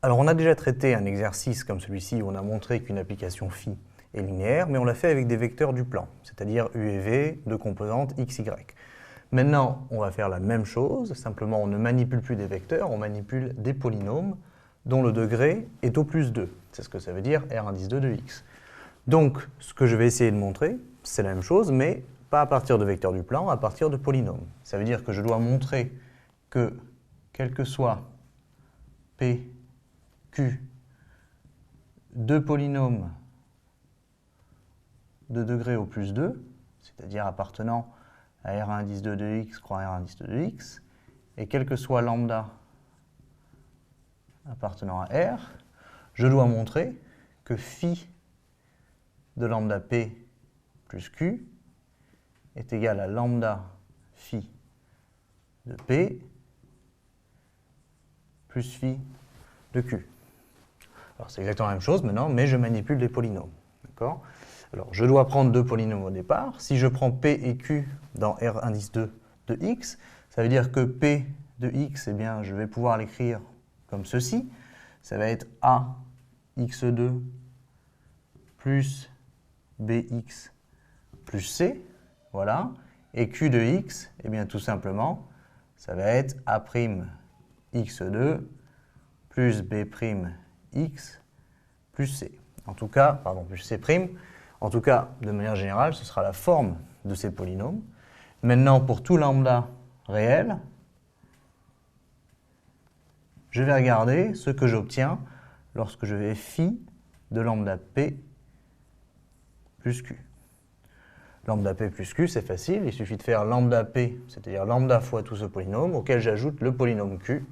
Alors, on a déjà traité un exercice comme celui-ci où on a montré qu'une application phi est linéaire, mais on l'a fait avec des vecteurs du plan, c'est-à-dire u et v de composantes x, y. Maintenant, on va faire la même chose, simplement on ne manipule plus des vecteurs, on manipule des polynômes dont le degré est au plus 2. C'est ce que ça veut dire R indice 2 de x. Donc, ce que je vais essayer de montrer, c'est la même chose, mais pas à partir de vecteurs du plan, à partir de polynômes. Ça veut dire que je dois montrer que, quel que soit P, Q, deux polynômes de degré au plus 2, c'est-à-dire appartenant à R indice 2 de x croix R indice 2 de x, et quel que soit lambda appartenant à R, je dois montrer que phi de lambda P plus Q est égal à lambda phi de P plus phi de Q. Alors c'est exactement la même chose maintenant, mais je manipule des polynômes. D'accord ? Alors je dois prendre deux polynômes au départ. Si je prends P et Q dans R indice 2 de x, ça veut dire que P de x, eh bien, je vais pouvoir l'écrire comme ceci. Ça va être A x2 plus bx plus c, voilà. Et Q de x, eh bien, tout simplement, ça va être A' x2 plus b'x plus c. En tout cas, pardon, plus c'. En tout cas, de manière générale, ce sera la forme de ces polynômes. Maintenant, pour tout lambda réel, je vais regarder ce que j'obtiens lorsque je vais phi de lambda p plus q. Lambda p plus q, c'est facile, il suffit de faire lambda p, c'est-à-dire lambda fois tout ce polynôme, auquel j'ajoute le polynôme q.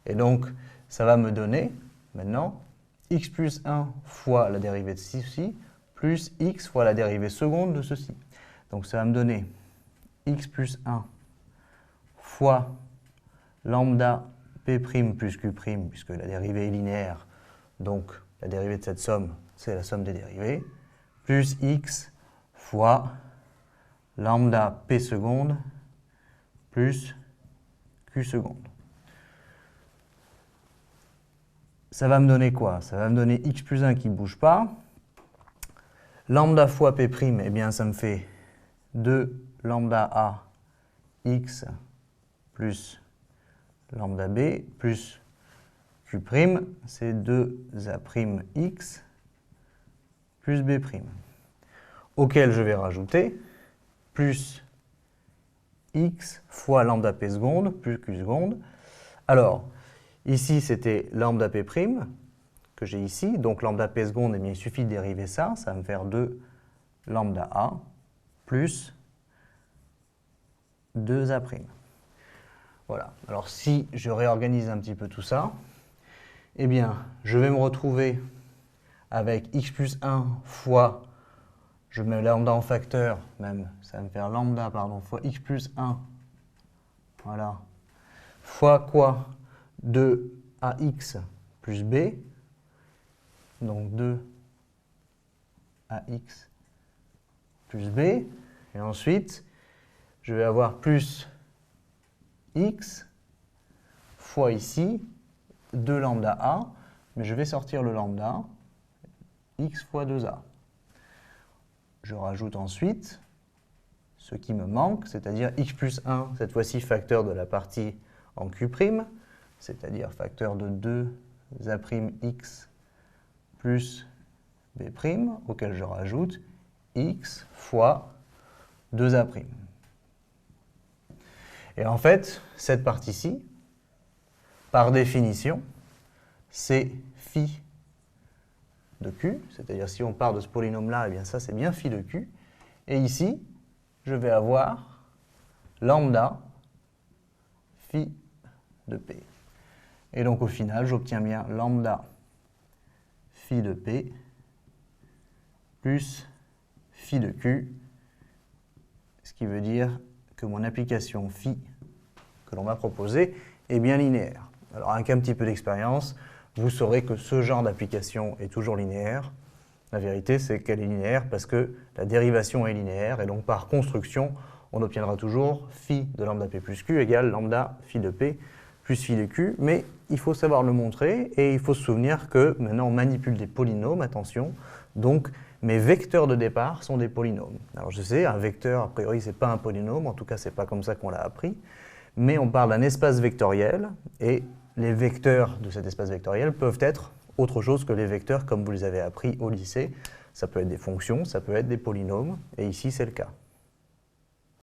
Et donc, ça va me donner, maintenant, x plus 1 fois la dérivée de ceci, plus x fois la dérivée seconde de ceci. Donc ça va me donner x plus 1 fois lambda p' plus q', puisque la dérivée est linéaire, donc la dérivée de cette somme, c'est la somme des dérivées, plus x fois lambda p seconde plus q seconde. Ça va me donner quoi? Ça va me donner x plus 1 qui ne bouge pas. Lambda fois p', eh bien ça me fait 2 lambda a x plus lambda b plus q', c'est 2a' x plus b', auquel je vais rajouter plus x fois lambda p seconde plus q seconde. Alors, ici c'était lambda p' que j'ai ici, donc lambda p seconde, eh bien, il suffit de dériver ça, ça va me faire 2 lambda a plus 2a'. Voilà, alors si je réorganise un petit peu tout ça, eh bien, je vais me retrouver avec x plus 1 fois, je mets lambda en facteur même, ça va me faire lambda, pardon, fois x plus 1, voilà, fois quoi? 2ax plus b, donc 2ax plus b, et ensuite, je vais avoir plus x fois ici 2 lambda a, mais je vais sortir le lambda, x fois 2a. Je rajoute ensuite ce qui me manque, c'est-à-dire x plus 1, cette fois-ci facteur de la partie en q', c'est-à-dire facteur de 2a'x plus b', auquel je rajoute x fois 2a'. Et en fait, cette partie-ci, par définition, c'est phi de q, c'est-à-dire si on part de ce polynôme-là, eh bien ça c'est bien phi de q. Et ici, je vais avoir lambda phi de p. Et donc au final, j'obtiens bien lambda phi de p plus phi de q, ce qui veut dire que mon application phi que l'on m'a proposée est bien linéaire. Alors avec un petit peu d'expérience, vous saurez que ce genre d'application est toujours linéaire. La vérité, c'est qu'elle est linéaire parce que la dérivation est linéaire, et donc par construction, on obtiendra toujours phi de lambda p plus q égale lambda phi de p plus phi de q, mais il faut savoir le montrer et il faut se souvenir que maintenant on manipule des polynômes, attention, donc mes vecteurs de départ sont des polynômes. Alors je sais, un vecteur, a priori, c'est pas un polynôme, en tout cas, c'est pas comme ça qu'on l'a appris, mais on parle d'un espace vectoriel, et les vecteurs de cet espace vectoriel peuvent être autre chose que les vecteurs comme vous les avez appris au lycée. Ça peut être des fonctions, ça peut être des polynômes, et ici c'est le cas.